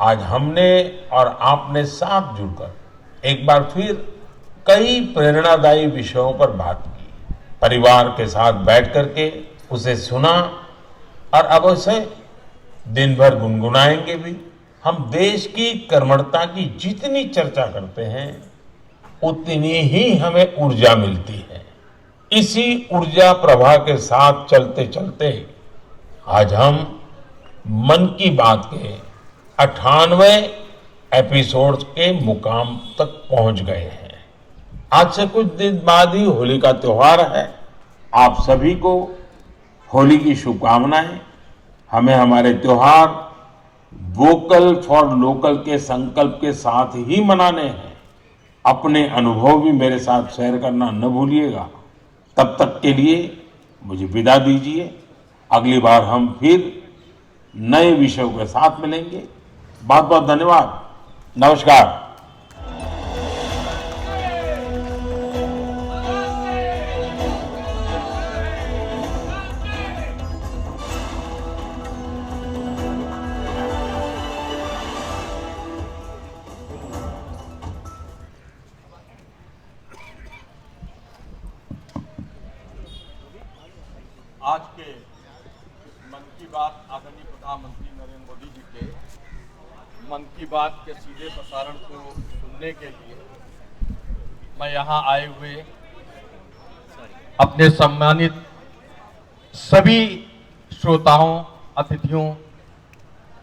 आज हमने और आपने साथ जुड़कर एक बार फिर कई प्रेरणादायी विषयों पर बात की, परिवार के साथ बैठ करके उसे सुना और अब उसे दिन भर गुनगुनाएंगे भी। हम देश की कर्मठता की जितनी चर्चा करते हैं उतनी ही हमें ऊर्जा मिलती है। इसी ऊर्जा प्रवाह के साथ चलते चलते आज हम मन की बात के 98वें एपिसोड के मुकाम तक पहुंच गए हैं। आज से कुछ दिन बाद ही होली का त्योहार है। आप सभी को होली की शुभकामनाएं। हमें हमारे त्योहार वोकल फॉर लोकल के संकल्प के साथ ही मनाने हैं। अपने अनुभव भी मेरे साथ शेयर करना न भूलिएगा। तब तक के लिए मुझे विदा दीजिए। अगली बार हम फिर नए विषयों के साथ मिलेंगे। बहुत बहुत धन्यवाद। नमस्कार। आज के मन की बात आदरणीय प्रधानमंत्री नरेंद्र मोदी जी के मन की बात के सीधे प्रसारण को सुनने के लिए मैं यहाँ आए हुए अपने सम्मानित सभी श्रोताओं, अतिथियों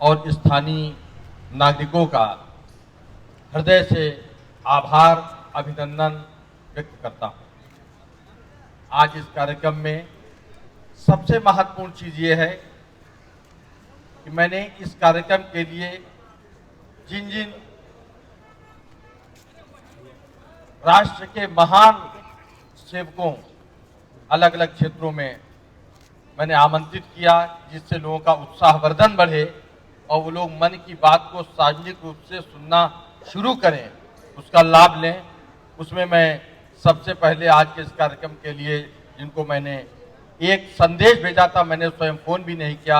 और स्थानीय नागरिकों का हृदय से आभार, अभिनंदन व्यक्त करता हूँ। आज इस कार्यक्रम में सबसे महत्वपूर्ण चीज ये है कि मैंने इस कार्यक्रम के लिए जिन जिन राष्ट्र के महान सेवकों अलग अलग क्षेत्रों में मैंने आमंत्रित किया, जिससे लोगों का उत्साहवर्धन बढ़े और वो लोग मन की बात को सार्वजनिक रूप से सुनना शुरू करें, उसका लाभ लें। उसमें मैं सबसे पहले आज के इस कार्यक्रम के लिए जिनको मैंने एक संदेश भेजा था, मैंने स्वयं फोन भी नहीं किया,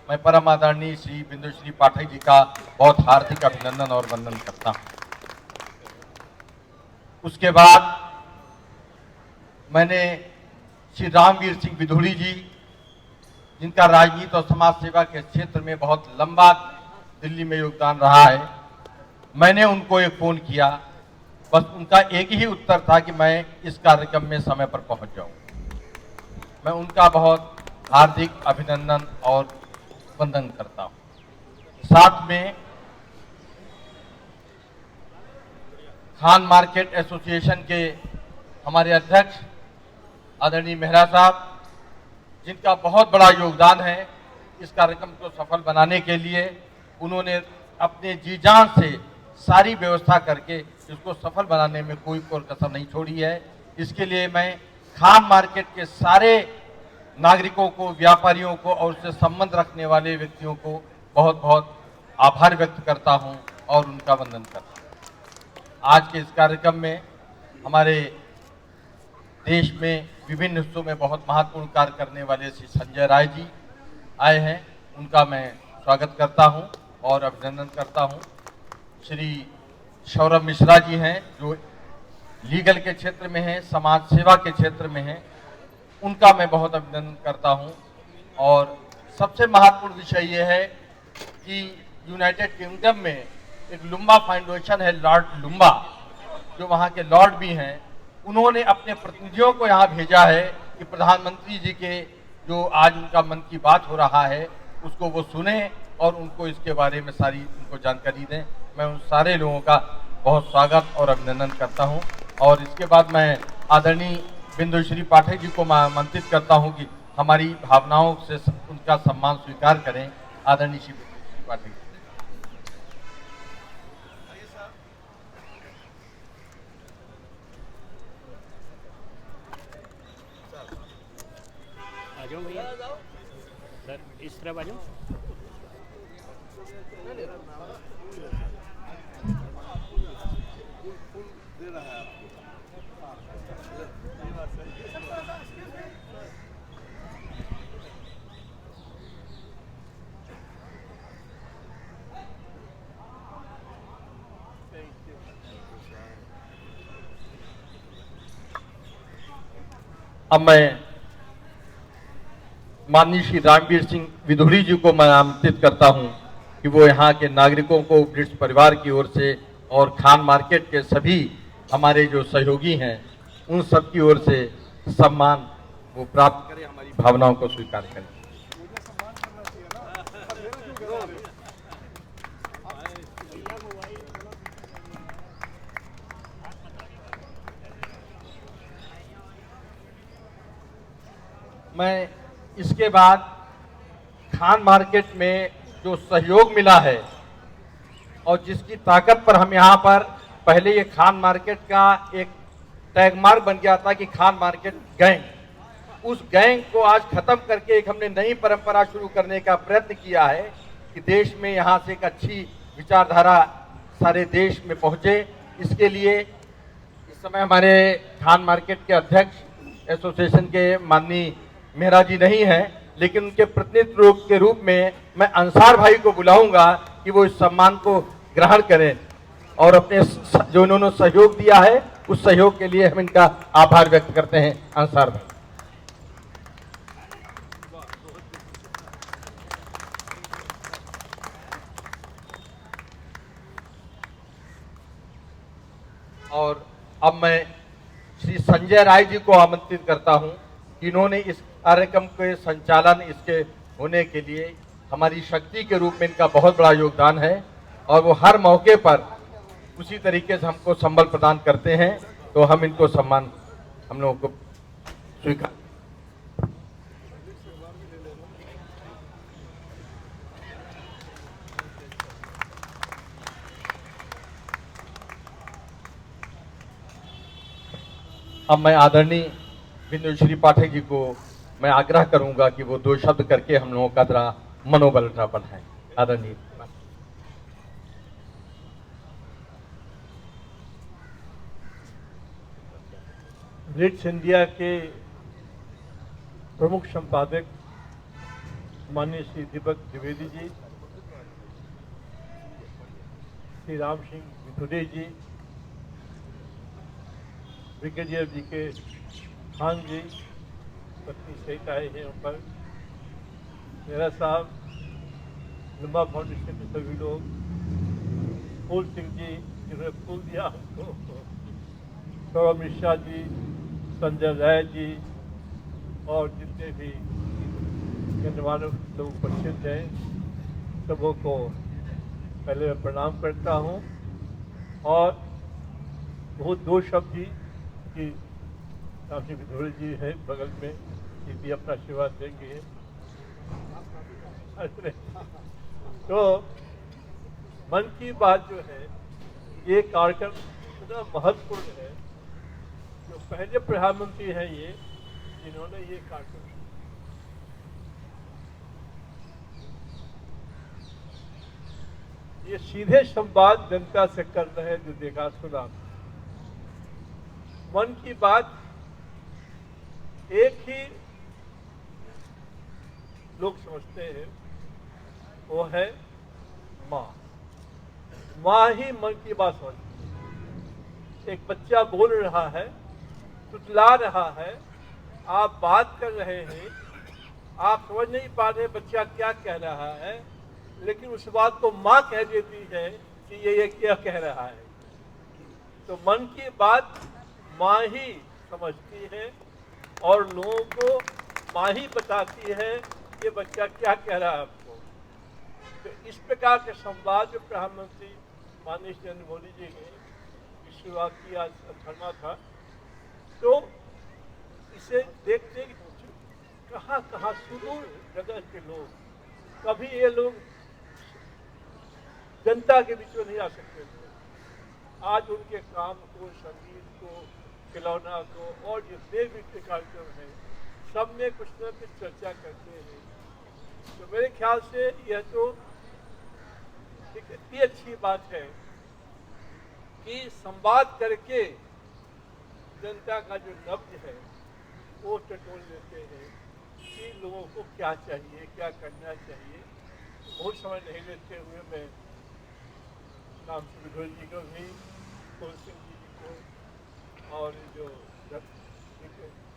मैं परम आदरणीय श्री बिंदुश्री पाठक जी का बहुत हार्दिक अभिनंदन और वंदन करता हूं। उसके बाद मैंने श्री रामवीर सिंह विधुड़ी जी, जिनका राजनीति और समाज सेवा के क्षेत्र में बहुत लंबा दिल्ली में योगदान रहा है, मैंने उनको एक फोन किया। बस उनका एक ही उत्तर था कि मैं इस कार्यक्रम में समय पर पहुंच जाऊं। मैं उनका बहुत हार्दिक अभिनंदन और वंदन करता हूं। साथ में खान मार्केट एसोसिएशन के हमारे अध्यक्ष आदरणीय मेहरा साहब, जिनका बहुत बड़ा योगदान है इस कार्यक्रम को सफल बनाने के लिए। उन्होंने अपने जी जान से सारी व्यवस्था करके इसको सफल बनाने में कोई कसर नहीं छोड़ी है। इसके लिए मैं खान मार्केट के सारे नागरिकों को, व्यापारियों को और उससे संबंध रखने वाले व्यक्तियों को बहुत बहुत आभार व्यक्त करता हूं और उनका वंदन करता हूं। आज के इस कार्यक्रम में हमारे देश में विभिन्न हिस्सों में बहुत महत्वपूर्ण कार्य करने वाले श्री संजय राय जी आए हैं, उनका मैं स्वागत करता हूं और अभिनंदन करता हूं। श्री सौरभ मिश्रा जी हैं, जो लीगल के क्षेत्र में हैं, समाज सेवा के क्षेत्र में हैं, उनका मैं बहुत अभिनंदन करता हूं। और सबसे महत्वपूर्ण विषय यह है कि यूनाइटेड किंगडम में एक लुम्बा फाउंडेशन है, लॉर्ड लुम्बा, जो वहाँ के लॉर्ड भी हैं, उन्होंने अपने प्रतिनिधियों को यहाँ भेजा है कि प्रधानमंत्री जी के जो आज उनका मन की बात हो रहा है उसको वो सुने और उनको इसके बारे में सारी उनको जानकारी दें। मैं उन सारे लोगों का बहुत स्वागत और अभिनंदन करता हूं। और इसके बाद मैं आदरणीय बिंदुश्री पाठक जी को मैं आमंत्रित करता हूं कि हमारी भावनाओं से उनका सम्मान स्वीकार करें। आदरणीय श्री बिंदुश्री पाठक जी। आ जाओ भैया, सर इस तरफ आ जाओ। अब मैं माननीय श्री रामवीर सिंह विधुड़ी जी को मैं आमंत्रित करता हूं कि वो यहाँ के नागरिकों को ब्रिट्स परिवार की ओर से और खान मार्केट के सभी हमारे जो सहयोगी हैं उन सब की ओर से सम्मान वो प्राप्त करें, हमारी भावनाओं को स्वीकार करें। मैं इसके बाद खान मार्केट में जो सहयोग मिला है और जिसकी ताकत पर हम यहाँ पर पहले ये खान मार्केट का एक टैगमार्क बन गया था कि खान मार्केट गैंग, उस गैंग को आज खत्म करके एक हमने नई परंपरा शुरू करने का प्रयत्न किया है कि देश में यहाँ से एक अच्छी विचारधारा सारे देश में पहुँचे। इसके लिए इस समय हमारे खान मार्केट के अध्यक्ष एसोसिएशन के माननीय मेहरा जी नहीं है, लेकिन उनके प्रतिनिधि के रूप में मैं अंसार भाई को बुलाऊंगा कि वो इस सम्मान को ग्रहण करें और अपने जो उन्होंने सहयोग दिया है उस सहयोग के लिए हम इनका आभार व्यक्त करते हैं। अंसार भाई। और अब मैं श्री संजय राय जी को आमंत्रित करता हूं कि इन्होंने इस कार्यक्रम के संचालन इसके होने के लिए हमारी शक्ति के रूप में इनका बहुत बड़ा योगदान है और वो हर मौके पर उसी तरीके से हमको संबल प्रदान करते हैं, तो हम इनको सम्मान हम लोगों को स्वीकार। अब मैं आदरणीय बिंदुश्री पाठक जी को मैं आग्रह करूंगा कि वो 2 शब्द करके हम लोगों का जरा मनोबल बढ़ाएं। आदरणीय ब्रिट्स इंडिया के प्रमुख संपादक माननीय श्री दीपक द्विवेदी जी, श्री राम सिंह विधुड़ी जी, ब्रिगेडियर जी के खान जी, पत्नी सहित आए हैं ऊपर, मेरा साहब, लंबा फाउंडेशन के सभी लोग, फूल सिंह जी जिन्होंने फूल दिया हमको, सौरभ मिश्रा जी, संजय राय जी और जितने भी गणमान्य लोग उपस्थित हैं सबों को पहले मैं प्रणाम करता हूं और बहुत 2 शब्द ही कि रामजी विधुड़ी जी है बगल में, ये भी अपना आशीर्वाद देंगे। तो मन की बात जो है ये कार्यक्रम इतना महत्वपूर्ण है, जो पहले प्रधानमंत्री हैं ये जिन्होंने ये कार्यक्रम, ये सीधे संवाद जनता से कर रहे हैं, जो देखा सुना। मन की बात एक ही लोग समझते हैं, वो है माँ। माँ ही मन की बात समझती है। एक बच्चा बोल रहा है, तुतला रहा है, आप बात कर रहे हैं, आप समझ नहीं पा रहे बच्चा क्या कह रहा है, लेकिन उस बात को माँ कह देती है कि ये क्या कह रहा है। तो मन की बात माँ ही समझती है और लोगों को माँ ही बताती है कि बच्चा क्या कह रहा है आपको। तो इस प्रकार के संवाद जो प्रधानमंत्री माननीय नरेंद्र मोदी जी ने शुरुआत की, आज 18वां था, तो इसे देखते कहाँ कहाँ सुदूर जगह के लोग, कभी ये लोग जनता के बीच में नहीं आ सकते थे, आज उनके काम को, संगीत को, खिलौना को और जितने भी कार्यक्रम हैं सब में कुछ न कुछ चर्चा करते हैं। तो मेरे ख्याल से यह तो एक इतनी अच्छी बात है कि संवाद करके जनता का जो नब्ज है वो टटोल लेते हैं कि लोगों को क्या चाहिए, क्या करना चाहिए। बहुत समय नहीं लेते हुए मैं राम सिंह विधुड़ी जी को भी, फूल सिंह जी को और जो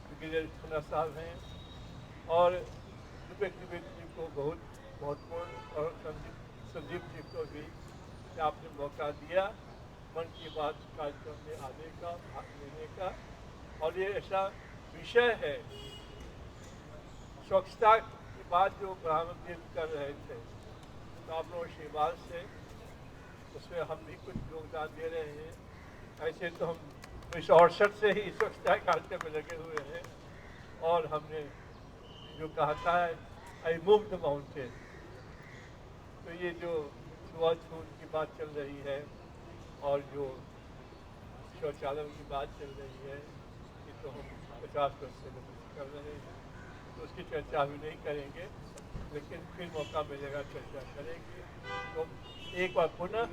ब्रिगेडियर खन्ना साहब हैं और विवेक द्विवेदी जी को बहुत महत्वपूर्ण और संदीप जी को भी कि आपने मौका दिया मन की बात कार्यक्रम में आने का, भाग लेने का। और ये ऐसा विषय है, स्वच्छता की बात जो प्रधानमंत्री कर रहे थे, तो आप लोगों के आशीर्वाद से उसमें हम भी कुछ योगदान दे रहे हैं। ऐसे तो हम 1968 से ही स्वच्छता कार्यक्रम में लगे हुए हैं और हमने जो कहा था आई मूव द माउंटेन, तो ये जो छुआछूत की बात चल रही है और जो शौचालयों की बात चल रही है, ये तो हम 50 वर्ष से कर रहे हैं, तो उसकी चर्चा अभी नहीं करेंगे, लेकिन फिर मौका मिलेगा चर्चा करेंगे। तो एक बार पुनः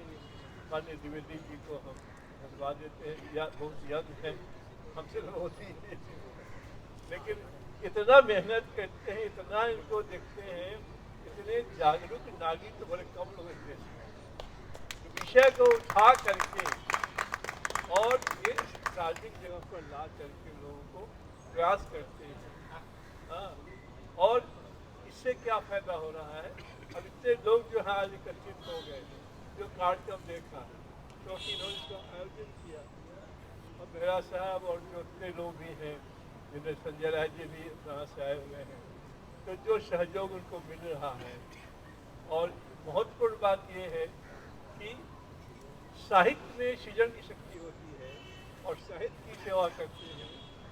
माननीय द्विवेदी जी को हम धन्यवाद देते हैं। या बहुत यंग है, हमसे तो होती है, लेकिन इतना मेहनत करते हैं, इतना इनको देखते हैं, इतने जागरूक नागरिक तो बड़े कम लोग हैं तो विषय को उठा करके और ये सार्वजनिक जगह पर ला करके लोगों को प्रयास करते हैं। हाँ, और इससे क्या फायदा हो रहा है, अब इतने लोग जो है आज एकत्रित हो गए, जो कार्यक्रम देखा, क्योंकि इन्होंने इसका आयोजन किया, और मेरा साहब और जो इतने लोग भी हैं, जिन्हें संजय राय जी भी वहाँ से आए हुए हैं, तो जो सहयोग उनको मिल रहा है। और महत्वपूर्ण बात ये है कि साहित्य में सृजन की शक्ति होती है और साहित्य की सेवा करते हैं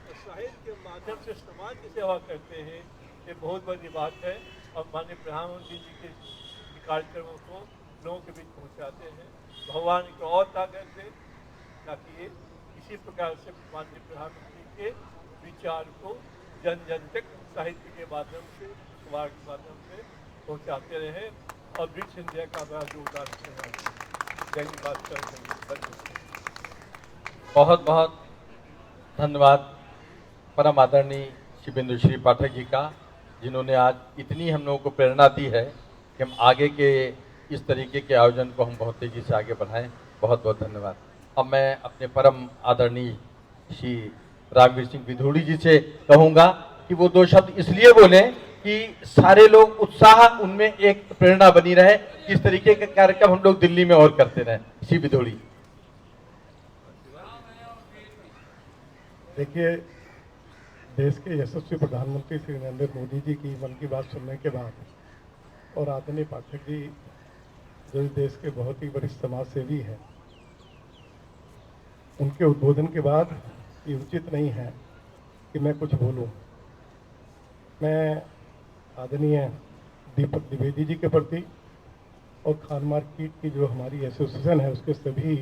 और साहित्य के माध्यम से समाज की सेवा करते हैं, ये बहुत बड़ी बात है। और माननीय प्रधानमंत्री जी के कार्यक्रमों को लोगों के बीच पहुंचाते हैं। भगवान को और ताकत दें ताकि ये इसी प्रकार से माननीय प्रधानमंत्री के विचार को जन जन तक साहित्य के माध्यम से, अखबार के माध्यम से पहुंचाते रहे और ब्रिक्स इंडिया का बड़ा योगदान है। दैनिक भास्कर बहुत बहुत धन्यवाद परम आदरणीय श्री बिंदुश्री पाठक जी का, जिन्होंने आज इतनी हम लोगों को प्रेरणा दी है कि हम आगे के इस तरीके के आयोजन को हम बहुत तेज़ी से आगे बढ़ाएं। बहुत बहुत धन्यवाद। अब मैं अपने परम आदरणीय श्री राघवीर सिंह विधूड़ी जी से कहूँगा कि वो दो शब्द इसलिए बोले कि सारे लोग उत्साह उनमें एक प्रेरणा बनी रहे, इस तरीके का कार्यक्रम हम लोग दिल्ली में और करते रहे। श्री विधूड़ी। देखिए, देश के यशस्वी प्रधानमंत्री श्री नरेंद्र मोदी जी की मन की बात सुनने के बाद और आदरणीय पाठक जी जो इस देश के बहुत ही वरिष्ठ समाज सेवी हैं, उनके उद्बोधन के बाद ये उचित नहीं है कि मैं कुछ बोलूं। मैं आदरणीय दीपक द्विवेदी जी के प्रति और खान मार्केट की जो हमारी एसोसिएशन है उसके सभी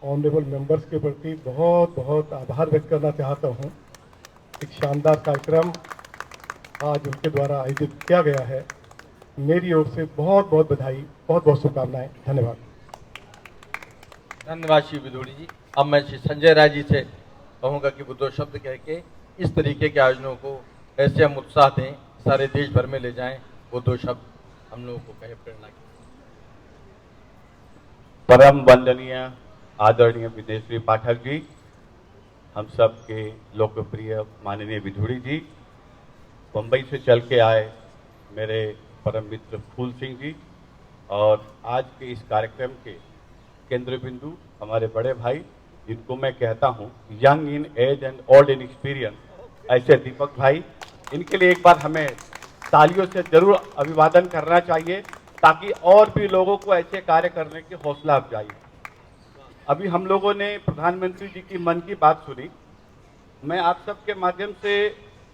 ऑनरेबल मेंबर्स के प्रति बहुत बहुत आभार व्यक्त करना चाहता हूं। एक शानदार कार्यक्रम आज उनके द्वारा आयोजित किया गया है। मेरी ओर से बहुत बहुत बधाई, बहुत बहुत शुभकामनाएं। धन्यवाद। धन्यवाद श्री विधूड़ी जी। अब मैं श्री संजय राय जी से कहूँगा कि वो दो शब्द कह के इस तरीके के आयोजनों को ऐसे हम उत्साह दें, सारे देश भर में ले जाएं। वो दो शब्द हम लोगों को कहे प्रेरणा की। परम वंदनीय आदरणीय विदेशी पाठक जी, हम सब के लोकप्रिय माननीय विधूड़ी जी, मुंबई से चल के आए मेरे परम मित्र फूल सिंह जी, और आज के इस कार्यक्रम के केंद्र बिंदु हमारे बड़े भाई, जिनको मैं कहता हूं young in age and old in experience, ऐसे दीपक भाई, इनके लिए एक बार हमें तालियों से जरूर अभिवादन करना चाहिए ताकि और भी लोगों को ऐसे कार्य करने की हौसला अफजाई। अभी हम लोगों ने प्रधानमंत्री जी की मन की बात सुनी। मैं आप सबके माध्यम से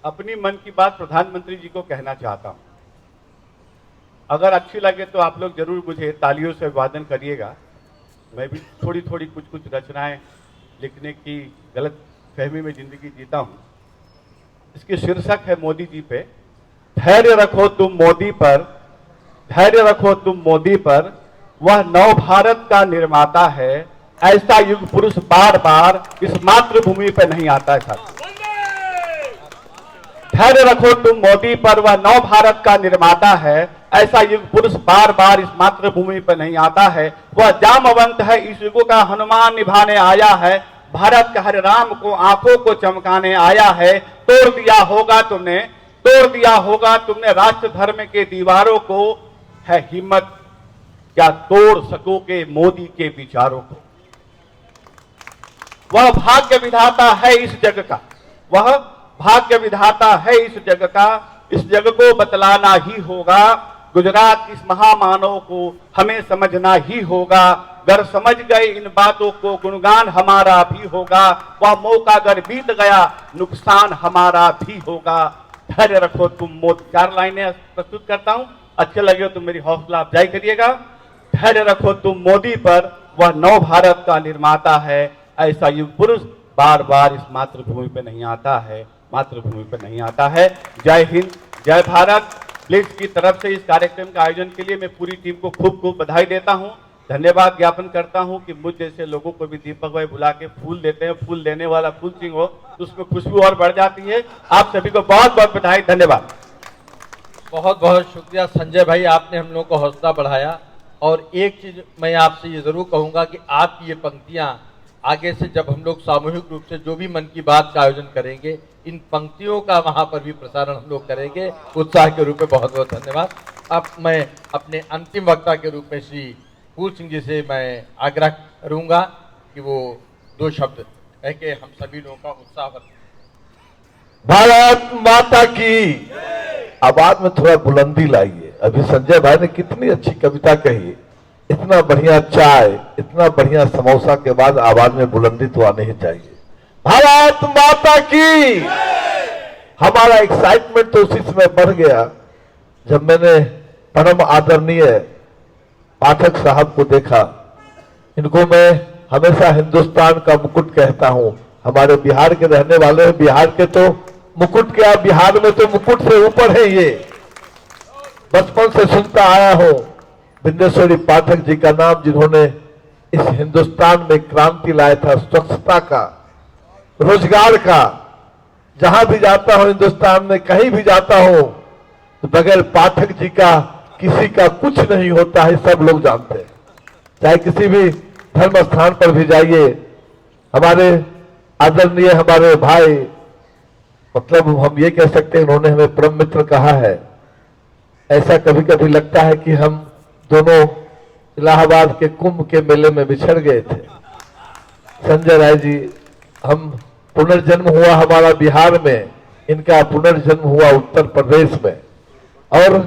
अपनी मन की बात प्रधानमंत्री जी को कहना चाहता हूं। अगर अच्छी लगे तो आप लोग जरूर मुझे तालियों से अभिवादन करिएगा। मैं भी थोड़ी थोड़ी कुछ कुछ रचनाएं लिखने की गलत फहमी में जिंदगी जीता हूं। इसकी शीर्षक है मोदी जी पे। धैर्य रखो तुम मोदी पर, धैर्य रखो तुम मोदी पर, वह नव भारत का निर्माता है, ऐसा युग पुरुष बार बार इस मातृभूमि पर नहीं आता है। साथ धैर्य रखो तुम मोदी पर, वह नव भारत का निर्माता है, ऐसा युग पुरुष बार बार इस मातृभूमि पर नहीं आता है। वह जामवंत है, इस युग का हनुमान निभाने आया है, भारत के हर राम को आंखों को चमकाने आया है। तोड़ दिया होगा तुमने राष्ट्र धर्म के दीवारों को, है हिम्मत क्या तोड़ सकोगे मोदी के विचारों को। वह भाग्य विधाता है इस जग का, वह भाग्य विधाता है इस जग का, इस जग को बतलाना ही होगा। गुजरात इस महामानव को हमें समझना ही होगा। अगर समझ गए इन बातों को गुणगान हमारा भी होगा। वह मौका अगर बीत गया नुकसान हमारा भी होगा। धैर्य रखो तुम मोदी, 4 लाइनें प्रस्तुत करता हूं, अच्छे लगे तो मेरी हौसला अफजाई करिएगा। धैर्य रखो तुम मोदी पर, वह नव भारत का निर्माता है। ऐसा युग पुरुष बार बार इस मातृभूमि पे नहीं आता है, मातृभूमि पे नहीं आता है। जय हिंद, जय भारत। ब्लिट्स की तरफ से इस कार्यक्रम के आयोजन के लिए मैं पूरी टीम को खूब खूब बधाई देता हूं। धन्यवाद ज्ञापन करता हूं कि मुझ जैसे लोगों को भी दीपक भाई बुला के फूल देते हैं। फूल देने वाला फूल सिंह हो तो उसमें खुशबू और बढ़ जाती है। आप सभी को बहुत बहुत बधाई, धन्यवाद। बहुत बहुत शुक्रिया संजय भाई, आपने हम लोग को हौसला बढ़ाया। और एक चीज मैं आपसे ये जरूर कहूंगा कि आपकी ये पंक्तियां आगे से जब हम लोग सामूहिक रूप से जो भी मन की बात का आयोजन करेंगे, इन पंक्तियों का वहां पर भी प्रसारण हम लोग करेंगे। उत्साह के रूप में बहुत बहुत धन्यवाद। अब मैं अपने अंतिम वक्ता के रूप में श्री फूल सिंह जी से मैं आग्रह करूंगा कि वो 2 शब्द कह के हम सभी लोगों का उत्साह भारत माता की। आवाज में थोड़ा बुलंदी लाइए। अभी संजय भाई ने कितनी अच्छी कविता कही। इतना बढ़िया चाय, इतना बढ़िया समोसा के बाद आवाज में बुलंदी तो आनी ही चाहिए। भारत माता की। हमारा एक्साइटमेंट तो उसी समय बढ़ गया जब मैंने परम आदरणीय पाठक साहब को देखा। इनको मैं हमेशा हिंदुस्तान का मुकुट कहता हूं। हमारे बिहार के रहने वाले हैं, बिहार के तो मुकुट क्या, बिहार में तो मुकुट से ऊपर है। ये बचपन से सुनता आया हूं विंदेश्वरी पाठक जी का नाम, जिन्होंने इस हिंदुस्तान में क्रांति लाया था, स्वच्छता का, रोजगार का। जहां भी जाता हूं हिंदुस्तान में, कहीं भी जाता हूं तो बगैर पाठक जी का किसी का कुछ नहीं होता है, सब लोग जानते हैं। चाहे किसी भी धर्म स्थान पर भी जाइए, हमारे आदरणीय हमारे भाई, मतलब हम ये कह सकते हैं उन्होंने हमें परम मित्र कहा है। ऐसा कभी कभी लगता है कि हम दोनों इलाहाबाद के कुंभ के मेले में बिछड़ गए थे। संजय राय जी, हम पुनर्जन्म हुआ हमारा बिहार में, इनका पुनर्जन्म हुआ उत्तर प्रदेश में। और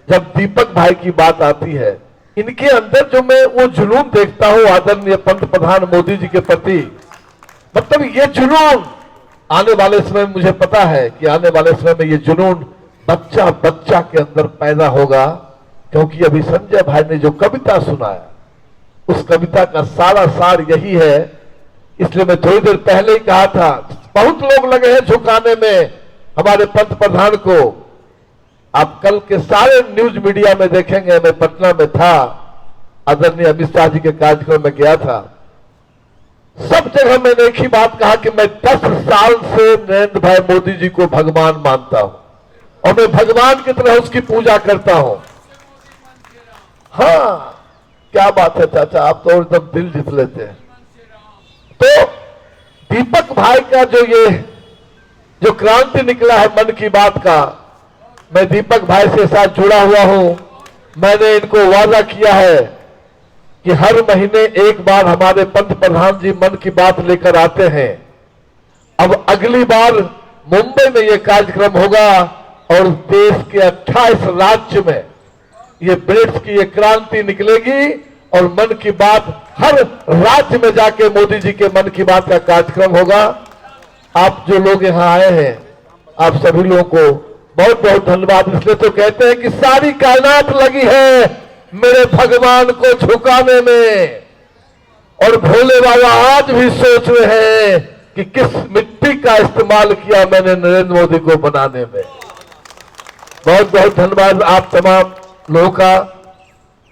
जब दीपक भाई की बात आती है, इनके अंदर जो मैं वो जुनून देखता हूं आदरणीय पंतप्रधान मोदी जी के प्रति, मतलब ये जुनून आने वाले समय, मुझे पता है कि आने वाले समय में ये जुनून बच्चा बच्चा के अंदर पैदा होगा। क्योंकि अभी संजय भाई ने जो कविता सुनाया, उस कविता का सारा सार यही है। इसलिए मैं थोड़ी देर पहले ही कहा था, बहुत लोग लगे हैं झुकाने में हमारे पंतप्रधान को। आप कल के सारे न्यूज मीडिया में देखेंगे, मैं पटना में था, आदरणीय अमित शाह जी के कार्यक्रम में गया था। सब जगह मैंने एक ही बात कहा कि मैं 10 साल से नरेंद्र भाई मोदी जी को भगवान मानता हूं और मैं भगवान की तरह उसकी पूजा करता हूं। हाँ, क्या बात है चाचा, आप तो एकदम दिल जीत लेते हैं। तो दीपक भाई का जो क्रांति निकला है मन की बात का, मैं दीपक भाई से साथ जुड़ा हुआ हूं। मैंने इनको वादा किया है कि हर महीने एक बार हमारे पंतप्रधान जी मन की बात लेकर आते हैं। अब अगली बार मुंबई में यह कार्यक्रम होगा और देश के 28 राज्य में ये ब्रिट्स की ये क्रांति निकलेगी और मन की बात हर राज्य में जाके मोदी जी के मन की बात का कार्यक्रम होगा। आप जो लोग यहाँ आए हैं, आप सभी लोगों को बहुत बहुत धन्यवाद। इसलिए तो कहते हैं कि सारी कायनात लगी है मेरे भगवान को झुकाने में, और भोले बाबा आज भी सोच रहे हैं कि किस मिट्टी का इस्तेमाल किया मैंने नरेंद्र मोदी को बनाने में। बहुत बहुत धन्यवाद आप तमाम लोगों का।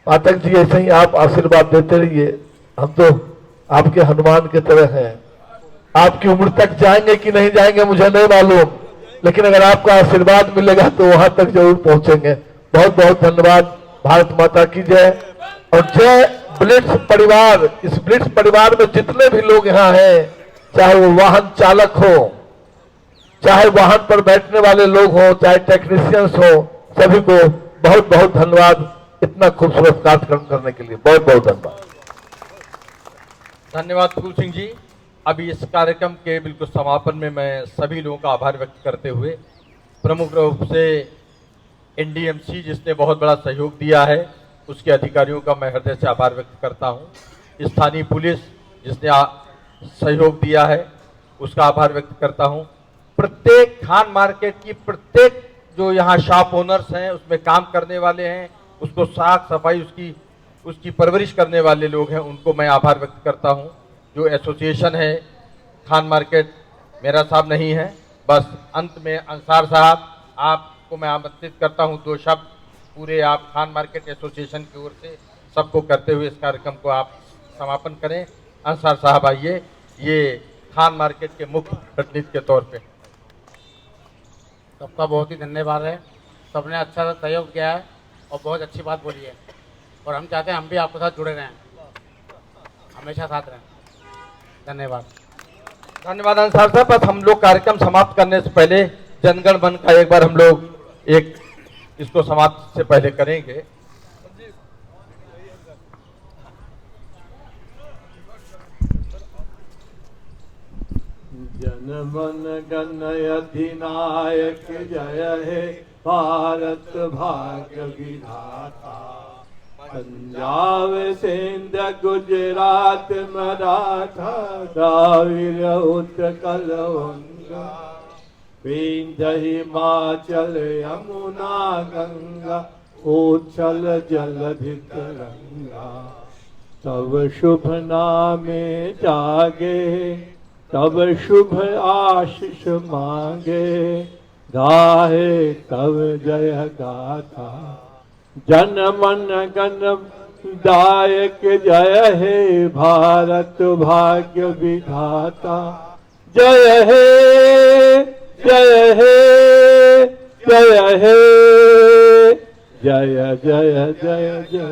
पाठक जी, ऐसे ही आप आशीर्वाद देते रहिए। हम तो आपके हनुमान की तरह हैं। आपकी उम्र तक जाएंगे कि नहीं जाएंगे मुझे नहीं मालूम, लेकिन अगर आपका आशीर्वाद मिलेगा तो वहां तक जरूर पहुंचेंगे। बहुत बहुत धन्यवाद। भारत माता की जय और जय ब्लिट्स परिवार। इस ब्लिट्स परिवार में जितने भी लोग यहाँ हैं, चाहे वो वाहन चालक हो, चाहे वाहन पर बैठने वाले लोग हो, चाहे टेक्नीशियंस हो, सभी को बहुत बहुत धन्यवाद इतना खूबसूरत कार्यक्रम करने के लिए। बहुत बहुत धन्यवाद। धन्यवाद फूल सिंह जी। अभी इस कार्यक्रम के बिल्कुल समापन में मैं सभी लोगों का आभार व्यक्त करते हुए प्रमुख रूप से एनडीएमसी जिसने बहुत बड़ा सहयोग दिया है उसके अधिकारियों का मैं हृदय से आभार व्यक्त करता हूं। स्थानीय पुलिस जिसने सहयोग दिया है उसका आभार व्यक्त करता हूं। प्रत्येक खान मार्केट की प्रत्येक जो यहाँ शॉप ओनर्स हैं, उसमें काम करने वाले हैं, उसको साफ सफाई उसकी परवरिश करने वाले लोग हैं, उनको मैं आभार व्यक्त करता हूं। जो एसोसिएशन है खान मार्केट मेरा साहब नहीं है, बस अंत में अंसार साहब आपको मैं आमंत्रित करता हूं, 2 शब्द पूरे आप खान मार्केट एसोसिएशन की ओर से सबको करते हुए इस कार्यक्रम को आप समापन करें। अंसार साहब आइए, ये खान मार्केट के मुख्य प्रतिनिधि के तौर पे। सबका बहुत ही धन्यवाद है। सबने अच्छा सहयोग किया है और बहुत अच्छी बात बोली है और हम चाहते हैं हम भी आपके साथ जुड़े रहें, हमेशा साथ रहें। धन्यवाद। धन्यवाद अंसार साहब। बस हम लोग कार्यक्रम समाप्त करने से पहले जनगण मन का एक बार हम लोग एक इसको समाप्त से पहले करेंगे। जनमन गण अधिनायक जय हे भारत भाग्य विधाता। पंजाब सिंध गुजरात मराठा द्राविड़ उत्कल गंगा। विंध्य हिमाचल यमुना गंगा उच्छल जलधि तरंगा। तब शुभ नामे जागे तब शुभ आशीष मांगे। गाहे तब जय गाथा जन मन गण दायक जय हे भारत भाग्य विधाता। जय हे जय हे जय हे जय जय जय जय।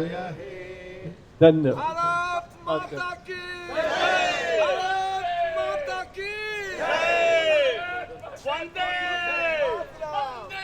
धन्यवाद।